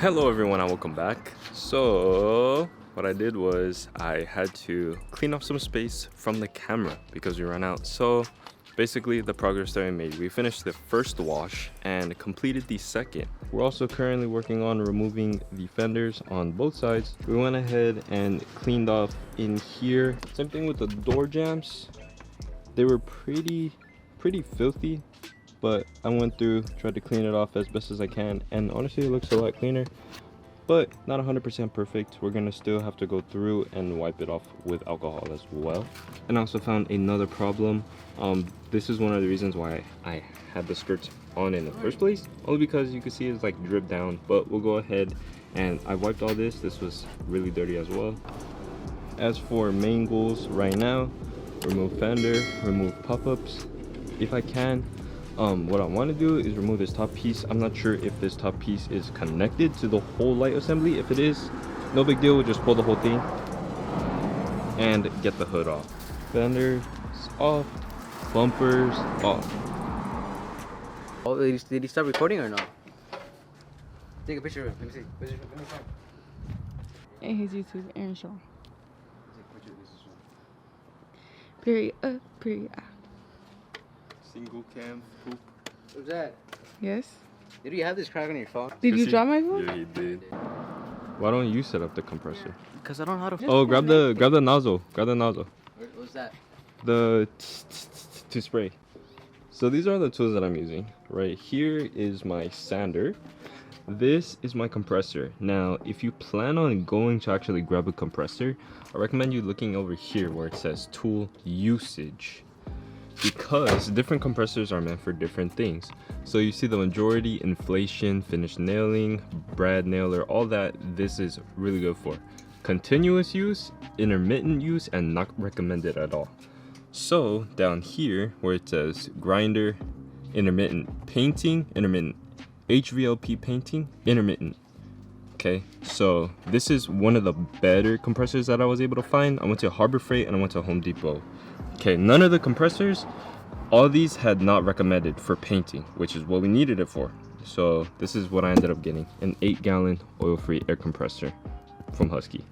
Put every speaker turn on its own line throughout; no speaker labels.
Hello everyone and welcome back. So what I did was I had to clean up some space from the camera because we ran out. So basically the progress that I made, we finished the first wash and completed the second. We're also currently working on removing the fenders on both sides. We went ahead and cleaned off in here. Same thing with the door jambs. They were pretty filthy, but I went through, tried to clean it off as best as I can, and honestly it looks a lot cleaner, but not 100% perfect. We're gonna still have to go through and wipe it off with alcohol as well. And I also found another problem. This is one of the reasons why I had the skirts on in the first place, only because you can see it's like drip down, but we'll go ahead and I wiped all this. This was really dirty as well. As for main goals right now, remove fender, remove pop-ups if I can. What I want to do is remove this top piece. I'm not sure if this top piece is connected to the whole light assembly. If it is, no big deal, we'll just pull the whole thing and get the hood off. Fenders off, bumpers off.
Oh, did he start recording or not? Take a picture of it. Let me see.
And his YouTube, Aaron Shaw. Period. Period.
Single cam poop.
What's that?
Yes.
Did you have this crack on your phone?
Did you drop my phone?
Yeah, he did. Why don't you set up the compressor?
Because I don't know how to.
Oh, grab the nozzle. Grab the nozzle.
What's that?
The to spray. So these are the tools that I'm using. Right here is my sander. This is my compressor. Now, if you plan on going to actually grab a compressor, I recommend you looking over here where it says tool usage, because different compressors are meant for different things. So you see the majority, inflation, finish nailing, brad nailer, all that this is really good for. Continuous use, intermittent use, and not recommended at all. So down here where it says grinder, intermittent painting, intermittent HVLP painting, intermittent. Okay, so this is one of the better compressors that I was able to find. I went to Harbor Freight and I went to Home Depot. Okay, none of the compressors, all these had not recommended for painting, which is what we needed it for. So this is what I ended up getting, an 8-gallon oil-free air compressor from Husky.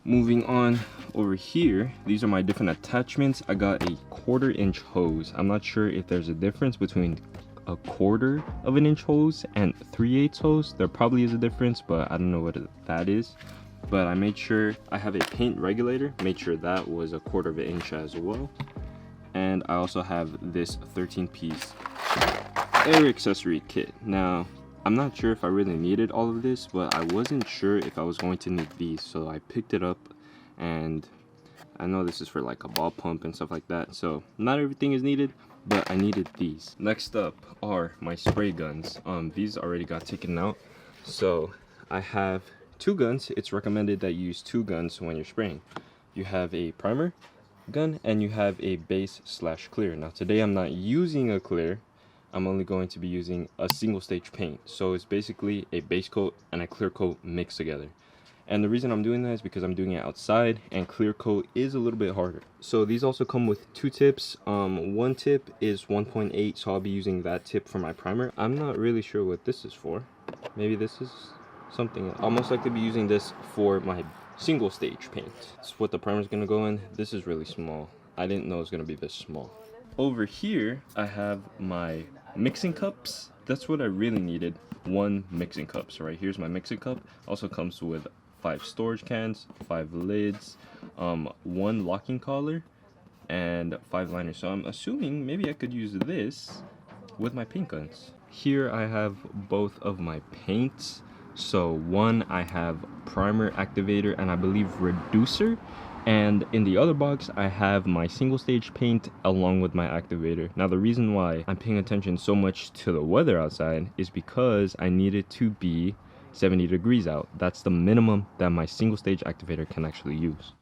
Moving on over here, these are my different attachments. I got a 1/4-inch hose. I'm not sure if there's a difference between a 1/4 of an inch hose and 3/8 hose. There probably is a difference, but I don't know what that is. But I made sure I have a paint regulator, made sure that was a 1/4 of an inch as well. And I also have this 13-piece air accessory kit. Now, I'm not sure if I really needed all of this, but I wasn't sure if I was going to need these, so I picked it up. And I know this is for like a ball pump and stuff like that, so not everything is needed, but I needed these. Next up are my spray guns. These already got taken out, so I have 2 guns. It's recommended that you use 2 guns when you're spraying. You have a primer gun and you have a base/clear. Now today I'm not using a clear. I'm only going to be using a single stage paint. So it's basically a base coat and a clear coat mixed together. And the reason I'm doing that is because I'm doing it outside and clear coat is a little bit harder. So these also come with 2 tips. One tip is 1.8, so I'll be using that tip for my primer. I'm not really sure what this is for. Maybe this is something. I'll most likely be using this for my single stage paint. That's what the primer is going to go in. This is really small. I didn't know it was going to be this small. Over here I have my mixing cups. That's what I really needed. 1 mixing cup. So right here's my mixing cup. Also comes with 5 storage cans, 5 lids, 1 locking collar, and 5 liners. So I'm assuming maybe I could use this with my paint guns. Here I have both of my paints. So one I have primer, activator, and I believe reducer. And in the other box I have my single stage paint along with my activator. Now the reason why I'm paying attention so much to the weather outside is because I need it to be 70 degrees out. That's the minimum that my single stage activator can actually use.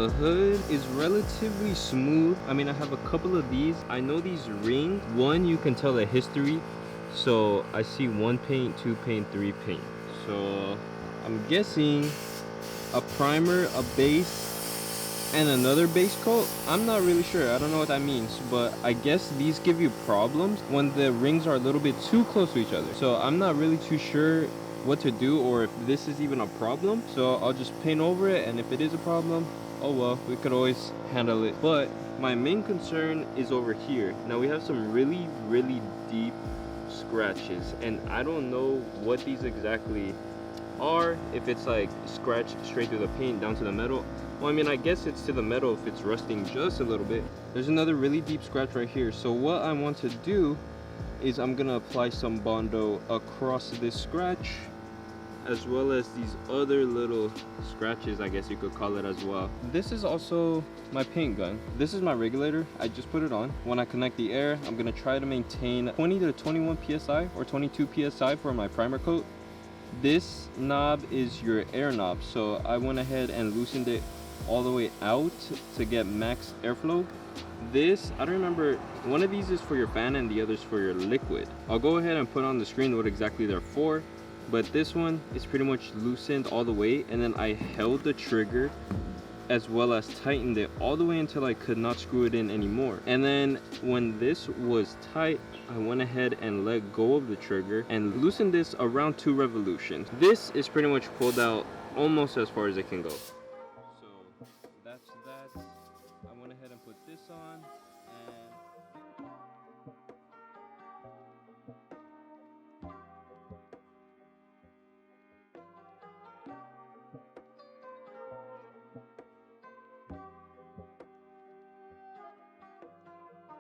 The hood is relatively smooth. I mean, I have a couple of these. I know these rings. One, you can tell the history. So I see 1 paint, 2 paint, 3 paint. So I'm guessing a primer, a base, and another base coat. I'm not really sure. I don't know what that means, but I guess these give you problems when the rings are a little bit too close to each other. So I'm not really too sure what to do or if this is even a problem. So I'll just paint over it, and if it is a problem, oh well, we could always handle it. But my main concern is over here. Now we have some really deep scratches, and I don't know what these exactly are, if it's like scratched straight through the paint down to the metal. Well, I mean, I guess it's to the metal if it's rusting just a little bit. There's another really deep scratch right here. So what I want to do is I'm gonna apply some Bondo across this scratch, as well as these other little scratches, I guess you could call it as well. This is also my paint gun. This is my regulator. I just put it on. When I connect the air, I'm gonna try to maintain 20 to 21 psi or 22 psi for my primer coat. This knob is your air knob, so I went ahead and loosened it all the way out to get max airflow. This, I don't remember, one of these is for your fan and the other is for your liquid. I'll go ahead and put on the screen what exactly they're for, but this one is pretty much loosened all the way, and then I held the trigger as well as tightened it all the way until I could not screw it in anymore. And then when this was tight, I went ahead and let go of the trigger and loosened this around 2 revolutions. This is pretty much pulled out almost as far as it can go. So that's that. I went ahead and put this on.